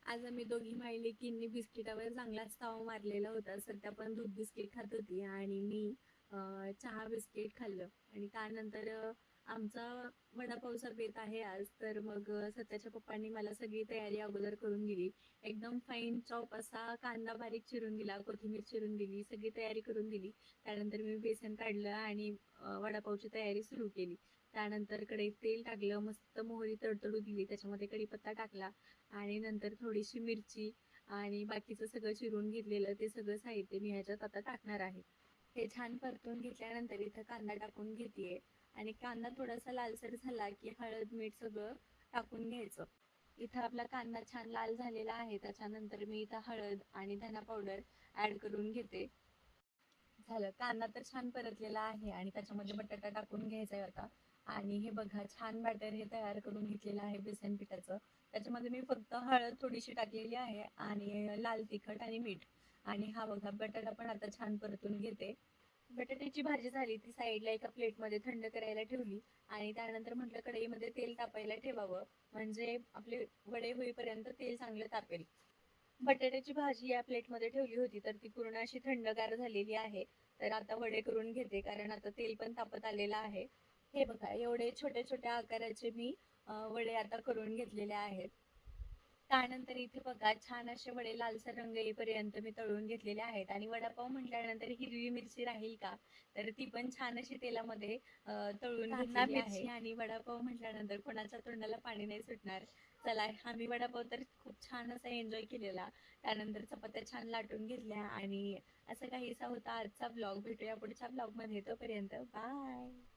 आज आम्ही दोघी मायलेकींनी बिस्किटावर चांगलाच ताव मारलेला होता. सध्या पण दूध बिस्किट खात होती आणि मी चहा बिस्किट खाल्लं आणि त्यानंतर आमचा वडापावचा बेत आहे आज. तर मग सध्याच्या पप्पांनी मला सगळी तयारी अगोदर करून दिली. एकदम फाईन चॉप असा कांदा बारीक चिरून दिला, कोथिंबीर चिरून दिली, सगळी तयारी करून दिली. त्यानंतर मी बेसन काढलं आणि वडापावची तयारी सुरू केली. त्यानंतर कढईत तेल टाकलं, मस्त मोहरी तडतडू दिली, त्याच्यामध्ये कढीपत्ता टाकला आणि नंतर थोडीशी मिरची आणि बाकीचं सगळं चिरून घेतलेलं ते सगळं साहित्य मी ह्याच्यात आता टाकणार आहे. हे छान परतून घेतल्यानंतर इथं कांदा टाकून घेतेय आणि कांदा थोडासा लालसर झाला की हळद मीठ सगळं टाकून घ्यायचं. इथं आपला कांदा छान लाल झालेला आहे. त्याच्यानंतर मी इथं हळद आणि धना पावडर ऍड करून घेते. झालं, कांदा तर छान परतलेला आहे आणि त्याच्यामध्ये बटाटा टाकून घ्यायचा होता. आणि हे बघा, छान बॅटर हे तयार करून घेतलेलं आहे बेसन पिठाचं. त्याच्यामध्ये मी फक्त हळद थोडीशी टाकलेली आहे आणि लाल तिखट आणि मीठ. आणि हा बघा, बटाटा पण आता छान परतून घेते. बटाट्याची भाजी झाली, ती साईडला एका प्लेटमध्ये थंड करायला ठेवली आणि त्यानंतर म्हटलं कढईमध्ये तेल तापायला ठेवावं, म्हणजे आपले वडे होईपर्यंत तेल चांगलं तापेल. बटाट्याची भाजी या प्लेटमध्ये ठेवली होती तर ती पूर्ण अशी थंडगार झालेली आहे. तर आता वडे करून घेते, कारण आता तेल पण तापत आलेलं आहे. हे बघा, एवढे छोट्या छोट्या आकाराचे मी वडे आता करून घेतलेले आहेत. त्यानंतर इथे बघा, छान असे वडे लालसर रंग येईपर्यंत मी तळून घेतलेले आहेत. आणि वडापाव म्हटल्यानंतर हिरवी मिरची राहील का, तर ती पण छान अशी तेलामध्ये तळून घेतलेली आहे. आणि वडापाव म्हटल्यानंतर कोणाच्या तोंडाला पाणी नाही सुटणार. चला, आम्ही वडापाव तर खूप छान असा एन्जॉय केलेला. त्यानंतर चपात्या छान लाटून घेतल्या आणि असं काहीसा होता आजचा ब्लॉग. भेटूया पुढच्या ब्लॉग मध्ये, तोपर्यंत बाय.